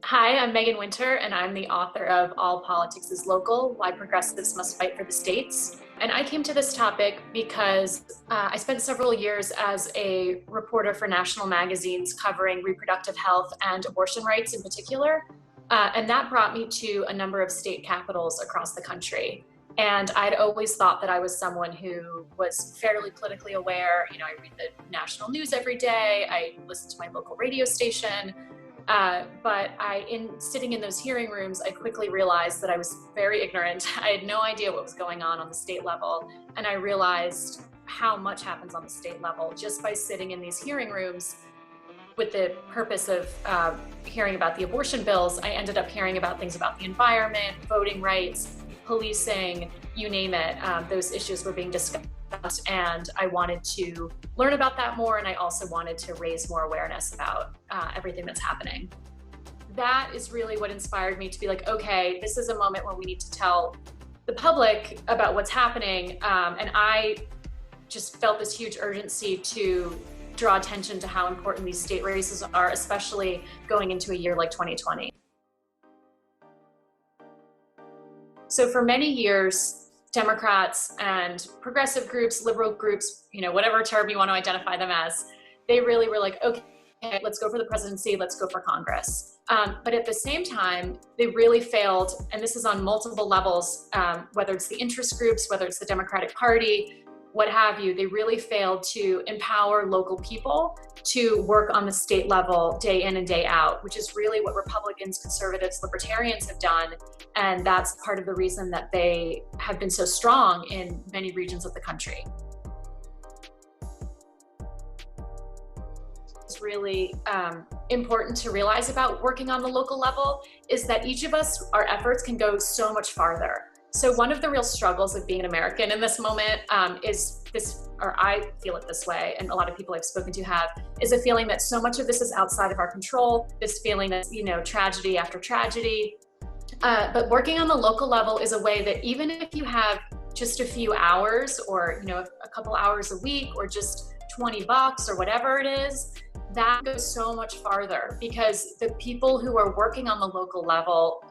Hi, I'm Meaghan Winter, and I'm the author of All Politics is Local, Why Progressives Must Fight for the States. And I came to this topic because I spent several years as a reporter for national magazines covering reproductive health and abortion rights in particular. And that brought me to a number of state capitals across the country. And I'd always thought that I was someone who was fairly politically aware. You know, I read the national news every day, I listen to my local radio station. But sitting in those hearing rooms, I quickly realized that I was very ignorant. I had no idea what was going on the state level. And I realized how much happens on the state level just by sitting in these hearing rooms with the purpose of hearing about the abortion bills. I ended up hearing about things about the environment, voting rights, policing, you name it. Those issues were being discussed. And I wanted to learn about that more, and I also wanted to raise more awareness about everything that's happening. That is really what inspired me to be like, okay, this is a moment where we need to tell the public about what's happening. And I just felt this huge urgency to draw attention to how important these state races are, especially going into a year like 2020. So for many years, Democrats and progressive groups, liberal groups, whatever term you want to identify them as, they really were like, okay, let's go for the presidency, let's go for Congress. But at the same time, they really failed, and this is on multiple levels, whether it's the interest groups, whether it's the Democratic Party, what have you, they really failed to empower local people to work on the state level day in and day out, which is really what Republicans, conservatives, libertarians have done. And that's part of the reason that they have been so strong in many regions of the country. It's really important to realize about working on the local level is that each of us, our efforts can go so much farther. So one of the real struggles of being an American in this moment is this, or I feel it this way, and a lot of people I've spoken to have, is a feeling that so much of this is outside of our control, this feeling that, tragedy after tragedy. But working on the local level is a way that even if you have just a few hours or, a couple hours a week or just $20 or whatever it is, that goes so much farther because the people who are working on the local level,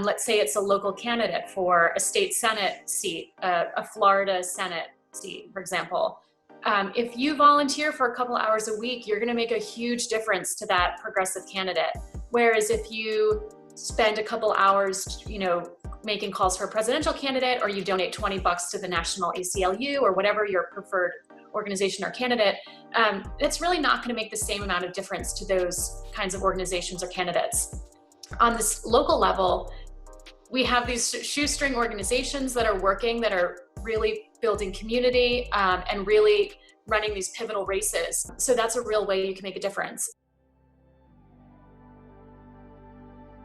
let's say it's a local candidate for a state Senate seat, a Florida Senate seat, for example. If you volunteer for a couple hours a week, you're gonna make a huge difference to that progressive candidate. Whereas if you spend a couple hours, making calls for a presidential candidate, or you donate $20 to the National ACLU or whatever your preferred organization or candidate, it's really not gonna make the same amount of difference to those kinds of organizations or candidates. On this local level, we have these shoestring organizations that are working, that are really building community and really running these pivotal races. So that's a real way you can make a difference.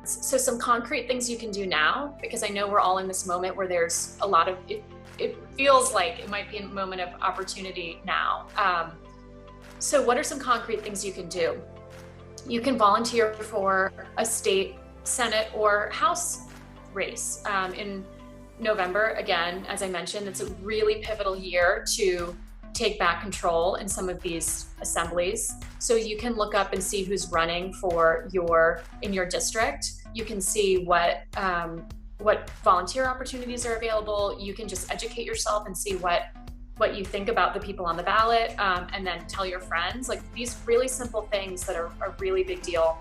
So some concrete things you can do now, because I know we're all in this moment where there's a lot of, it feels like it might be a moment of opportunity now. So what are some concrete things you can do? You can volunteer for a state Senate or House race in November. Again, as I mentioned, it's a really pivotal year to take back control in some of these assemblies. So you can look up and see who's running for in your district. You can see what volunteer opportunities are available. You can just educate yourself and see what you think about the people on the ballot, and then tell your friends. Like these really simple things that are a really big deal.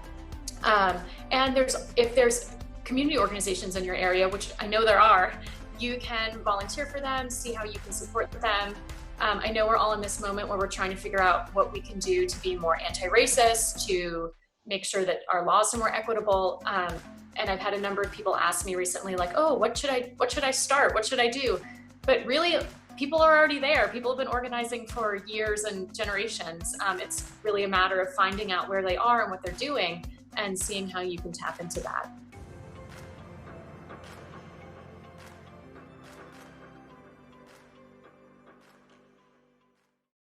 And if there's community organizations in your area, which I know there are, you can volunteer for them, see how you can support them. I know we're all in this moment where we're trying to figure out what we can do to be more anti-racist, to make sure that our laws are more equitable. And I've had a number of people ask me recently, like, oh, what should I start? What should I do? But really, people are already there. People have been organizing for years and generations. It's really a matter of finding out where they are and what they're doing and seeing how you can tap into that.